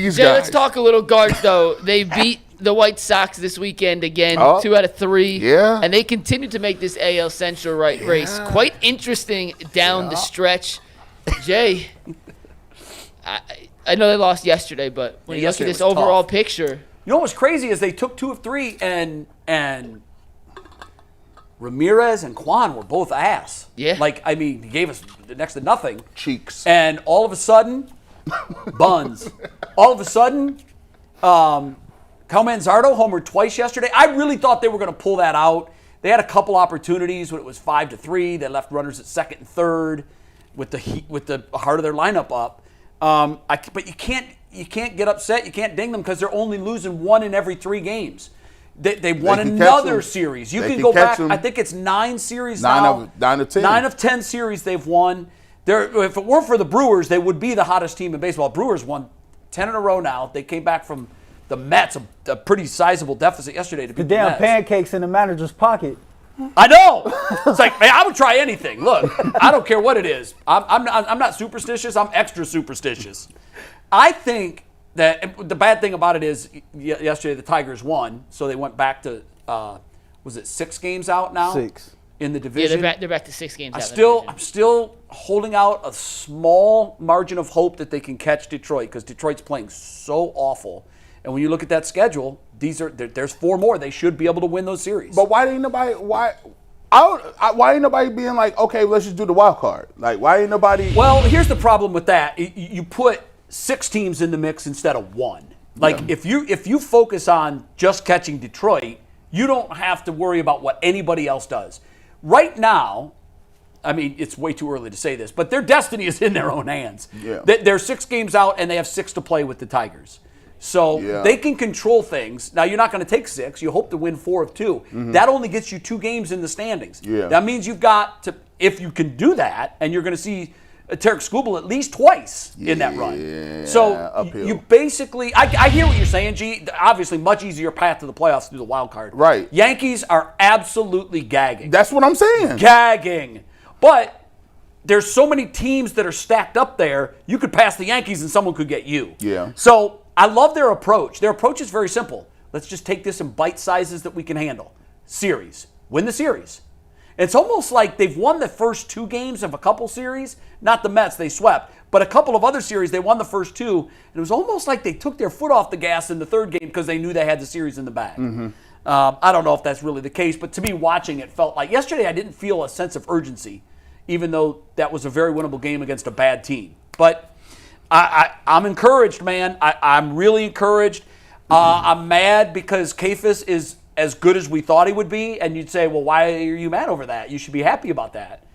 Jay, let's talk a little guards, though. They beat the White Sox this weekend again, 2 out of 3. Yeah. And they continue to make this AL Central race quite interesting down the stretch. Jay, I know they lost yesterday, but when you look at this overall picture. You know what was crazy is they took 2 of 3, and Ramirez and Kwan were both ass. Yeah. Like, I mean, he gave us next to nothing. Cheeks. And all of a sudden, buns. All of a sudden, Cal Manzardo homered twice yesterday. I really thought they were going to pull that out. They had a couple opportunities when it was 5-3. They left runners at second and third with the heart of their lineup up. But you can't get upset. You can't ding them because they're only losing 1 in every 3 games. They won another series. You can go back. I think it's 9 series now. 9 of 10. 9 of 10 series they've won. If it weren't for the Brewers, they would be the hottest team in baseball. Brewers won 10 in a row now. They came back from the Mets, a pretty sizable deficit yesterday to beat the damn Mets. pancakes in the manager's pocket. I know. It's like, man, I would try anything. Look, I don't care what it is. I'm not superstitious. I'm extra superstitious. I think that the bad thing about it is yesterday the Tigers won, so they went back to was it 6 games out now? 6 in the division. Yeah, they're back to 6 games out. I'm still holding out a small margin of hope that they can catch Detroit because Detroit's playing so awful. And when you look at that schedule, there's 4 more. They should be able to win those series. But why ain't nobody being like, okay, let's just do the wild card? Like, why ain't nobody? Well, here's the problem with that. You put 6 teams in the mix instead of 1. Like, if you focus on just catching Detroit, you don't have to worry about what anybody else does. Right now, I mean, it's way too early to say this, but their destiny is in their own hands. Yeah. They're 6 games out, and they have 6 to play with the Tigers. So they can control things. Now, you're not going to take 6. You hope to win 4 of 2. Mm-hmm. That only gets you 2 games in the standings. Yeah. That means you've got to, if you can do that, and you're going to see Tarek Skubal at least twice in that run. So uphill. you basically, I hear what you're saying, G. Obviously, much easier path to the playoffs through the wild card. Right. Yankees are absolutely gagging. That's what I'm saying. Gagging. But there's so many teams that are stacked up there, you could pass the Yankees and someone could get you. Yeah. So I love their approach. Their approach is very simple. Let's just take this in bite sizes that we can handle. Series. Win the series. It's almost like they've won the first 2 games of a couple series. Not the Mets, they swept. But a couple of other series, they won the first 2. And it was almost like they took their foot off the gas in the 3rd game because they knew they had the series in the bag. Mm-hmm. I don't know if that's really the case, but to me, watching it felt like yesterday I didn't feel a sense of urgency, even though that was a very winnable game against a bad team. But I'm encouraged, man. I'm really encouraged. I'm mad because Kafis is as good as we thought he would be, and you'd say, well, why are you mad over that? You should be happy about that.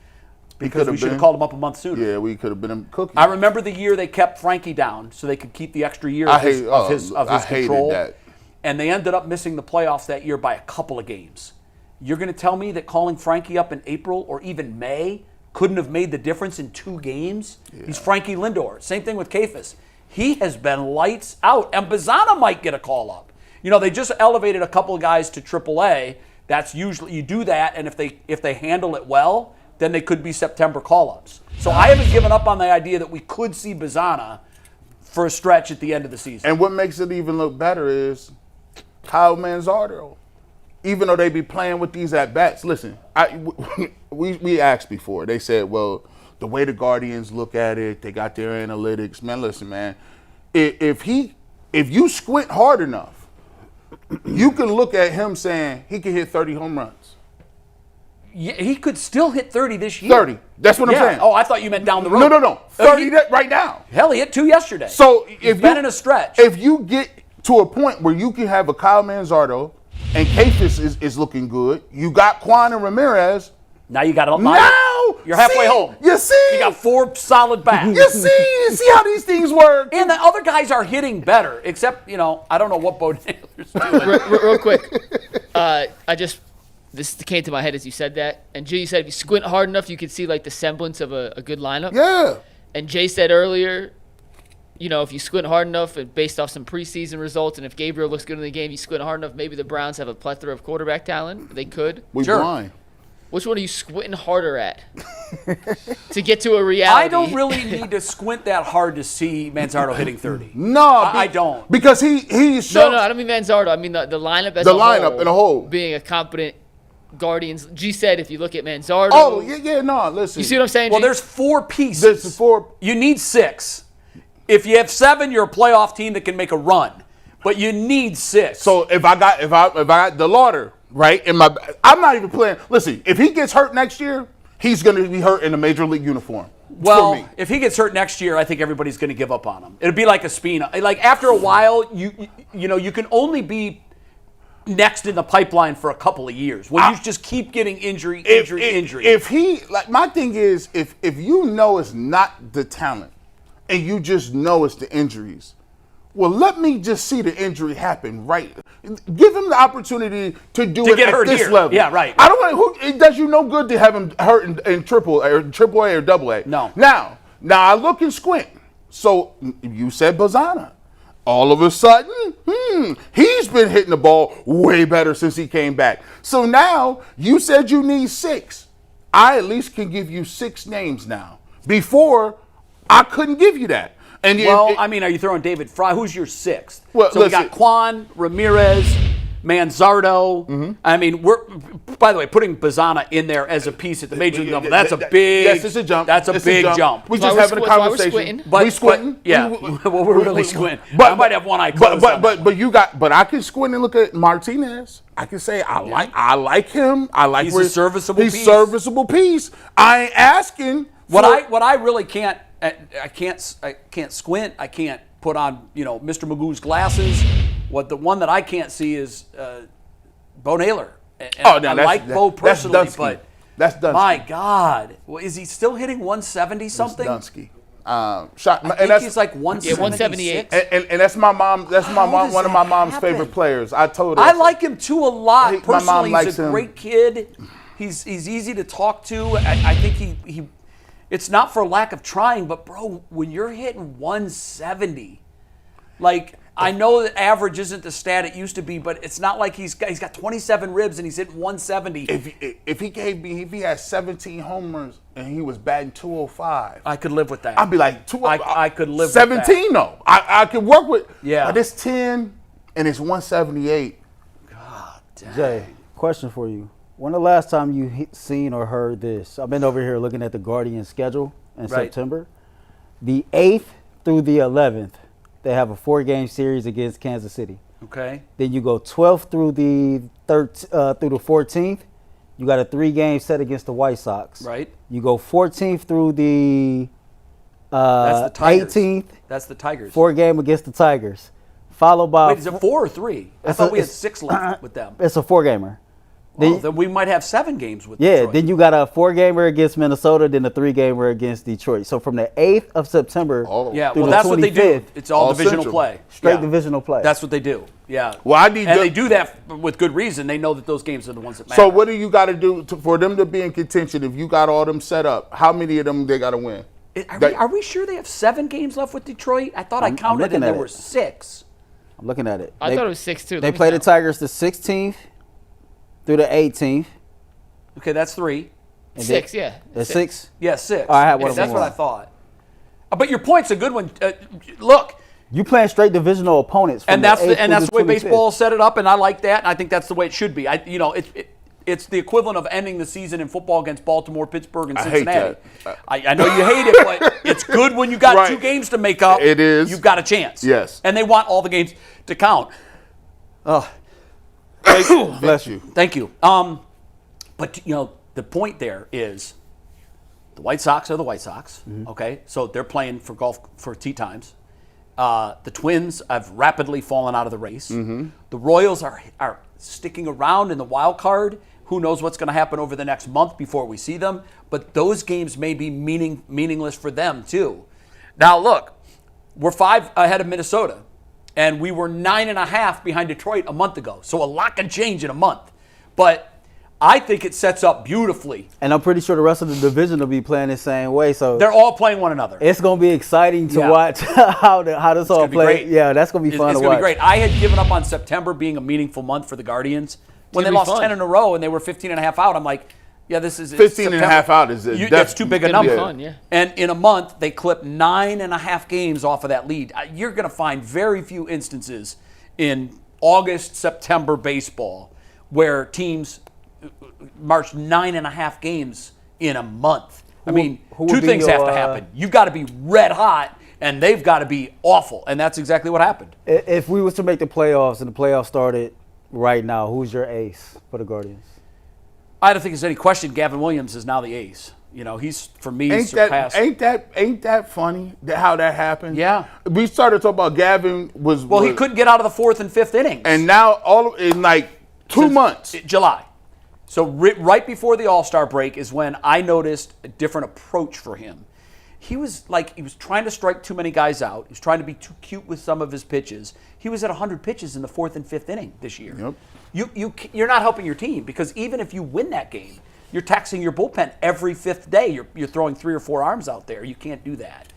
Because we should have called him up a month sooner. Yeah, we could have been cooking. I remember the year they kept Frankie down so they could keep the extra year of his control. That. And they ended up missing the playoffs that year by a couple of games. You're going to tell me that calling Frankie up in April or even May couldn't have made the difference in 2 games? Yeah. He's Frankie Lindor. Same thing with Kafis. He has been lights out. And Bazzana might get a call up. You know, they just elevated a couple of guys to AAA. That's usually, you do that, and if they handle it well, then they could be September call-ups. So I haven't given up on the idea that we could see Bazzana for a stretch at the end of the season. And what makes it even look better is Kyle Manzardo. Even though they be playing with these at-bats, listen, we asked before. They said, well, the way the Guardians look at it, they got their analytics. Man, listen, man, if you squint hard enough, you can look at him saying he can hit 30 home runs. Yeah, he could still hit 30 this year. 30. That's what I'm saying. Oh, I thought you meant down the road. No. 30 right now. Hell, he hit 2 yesterday. So He's been in a stretch. If you get to a point where you can have a Kyle Manzardo and Kafis is looking good, you got Kwan and Ramirez. Now you got you're halfway home. You see? You got 4 solid bats. You see how these things work? And the other guys are hitting better, except, I don't know what Bo Naylor's doing. Real quick. This came to my head as you said that. And G said if you squint hard enough, you could see like the semblance of a good lineup. Yeah. And Jay said earlier, if you squint hard enough and based off some preseason results, and if Gabriel looks good in the game, you squint hard enough, maybe the Browns have a plethora of quarterback talent. They could. We're blind. Which one are you squinting harder at to get to a reality? I don't really need to squint that hard to see Manzardo hitting 30. No, I don't. Because he's No, I don't mean Manzardo. I mean the lineup as The a lineup whole. in a whole. Being a competent Guardians. G said if you look at Manzardo. Oh, yeah, no, listen. You see what I'm saying, Well, G? there's 4 pieces. There's 4. You need 6. If you have 7, you're a playoff team that can make a run. But you need 6. So if I got the Lauder, right, I'm not even playing. Listen, if he gets hurt next year, he's going to be hurt in a major league uniform. well, for me. if he gets hurt next year, I think everybody's going to give up on him. It'll be like a Spina. Like after a while, you know, you can only be next in the pipeline for a couple of years when you just keep getting injury. If he, like, my thing is, if you know it's not the talent and you just know it's the injuries, well, let me just see the injury happen, right? Give him the opportunity to do it get at hurt this here. level. Yeah, right. I don't want it does you no good to have him hurt in triple A or double A. No. Now I look and squint. So you said Bazana. All of a sudden, he's been hitting the ball way better since he came back. So now you said you need 6. I at least can give you 6 names now. Before, I couldn't give you that. And I mean, are you throwing David Fry? Who's your 6th? Well, so we got Quan, Ramirez, Manzardo. Mm-hmm. I mean, by the way, putting Bazana in there as a piece at the major league level, that's a big. Yes, it's a jump. That's a It's big jump. We're That's just why having a that's why we're conversation. squinting. We squinting. Yeah, well, we're really squinting. I might have one eye closed. But I can squint and look at Martinez. I can say I like him. I like He's a serviceable he's piece. serviceable piece. I ain't asking. What I really can't. I can't squint. I can't put on, Mr. Magoo's glasses. The one that I can't see is Bo Naylor. And I like Bo personally, but that's Dunsky. my God, is he still hitting 170 something? That's Dunsky. I think he's like 178. Yeah, and that's my mom. That's How does one of that my mom's happen? favorite players. I told her. I like him too a lot. My Personally, mom likes he's a him. great kid. He's easy to talk to. I think he. It's not for lack of trying, but bro, when you're hitting 170, like I know that average isn't the stat it used to be, but it's not like he's got 27 ribs and he's hitting 170. If he had 17 homers and he was batting 205, I could live with that. I'd be like, I could live with 17 though. I could work with. Yeah. But it's 10 and it's 178. God damn. Jay, question for you. When the last time you seen or heard this? I've been over here looking at the Guardian schedule in September. The 8th through the 11th, they have a 4-game series against Kansas City. Okay. Then you go 12th through the 14th. You got a 3-game set against the White Sox. Right. You go 14th through the That's the Tigers. 18th. That's the Tigers. 4-game against the Tigers. Followed by Wait, is it 4 or 3? I thought we had 6 left with them. It's a 4-gamer. Then we might have 7 games with Yeah, Detroit. then you got a 4-gamer against Minnesota, then a 3-gamer against Detroit. So from the 8th of September Yeah, through well, the that's what they do. 25th, It's all divisional Central. play. straight Yeah. divisional play. That's what they do. Yeah. Well, they do that with good reason. They know that those games are the ones that matter. So what do you got to do for them to be in contention? If you got all them set up, how many of them they got to win? Are we sure they have 7 games left with Detroit? I thought I I'm counted looking and there at it. were 6. I'm looking at it. I thought it was 6 too. They play the Tigers the 16th through the 18th. Okay, that's 3. 6, yeah. The 6th. Yeah, 6. I had one of That's them what I wrong. thought. But your point's a good one. Look, You playing straight divisional opponents. From and that's the 8th the through way 25th. baseball set it up, and I like that. And I think that's the way it should be. It's the equivalent of ending the season in football against Baltimore, Pittsburgh, and I hate Cincinnati. that. I know you hate it, but it's good when you got Right. 2 games to make up. It is. You've got a chance. Yes. And they want all the games to count. Bless you. Thank you. But the point there is, the White Sox are the White Sox. Okay, so they're playing for golf for tee times. The Twins have rapidly fallen out of the race. The Royals are sticking around in the wild card. Who knows what's going to happen over the next month before we see them? But those games may be meaningless for them too. Now look, we're 5 ahead of Minnesota, and we were 9.5 behind Detroit a month ago. So a lot can change in a month. But I think it sets up beautifully. And I'm pretty sure the rest of the division will be playing the same way. So They're all playing one another. it's going to be exciting to Yeah. watch how this all gonna be plays. great. Yeah, that's going to be fun It's to going watch. to be great. I had given up on September being a meaningful month for the Guardians. When they gonna be lost fun. 10 in a row and they were 15 and a half out, I'm like, Yeah, this is 15 and a half out is that's too big a Gonna be number. fun, yeah. And in a month, they clip 9.5 games off of that lead. You're going to find very few instances in August, September baseball where teams march 9.5 games in a month. I mean, two things have to happen. You've got to be red hot, and they've got to be awful. And that's exactly what happened. If we was to make the playoffs and the playoffs started right now, who's your ace for the Guardians? I don't think there's any question Gavin Williams is now the ace. You know, he's, for me, surpassed. Ain't that funny how that happened? Yeah. We started talking about Gavin was he couldn't get out of the 4th and 5th innings. And now in like 2 months. July. So right before the All-Star break is when I noticed a different approach for him. He was trying to strike too many guys out. He was trying to be too cute with some of his pitches. He was at 100 pitches in the 4th and 5th inning this year. Yep. You're not helping your team because even if you win that game, you're taxing your bullpen every 5th day. You're throwing 3 or 4 arms out there. You can't do that.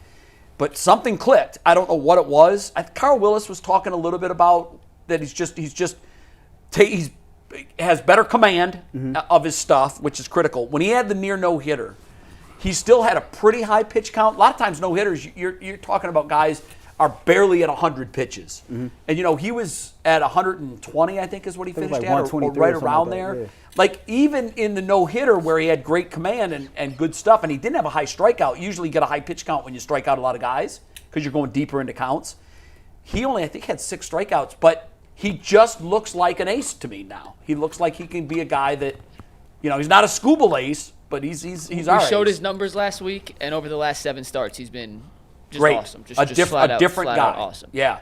But something clicked. I don't know what it was. Carl Willis was talking a little bit about that he has better command of his stuff, which is critical. When he had the near no-hitter, he still had a pretty high pitch count. A lot of times no-hitters, you're talking about guys are barely at 100 pitches. And, he was at 120, I think is what he finished at, or right around there. Yeah. Like, even in the no-hitter where he had great command and good stuff, and he didn't have a high strikeout. Usually you get a high pitch count when you strike out a lot of guys because you're going deeper into counts. He only, I think, had 6 strikeouts, but he just looks like an ace to me now. He looks like he can be a guy that, he's not a Scooble ace, but he's our He showed ace. his numbers last week, and over the last 7 starts, he's been just great. awesome. A different guy. Awesome. Yeah.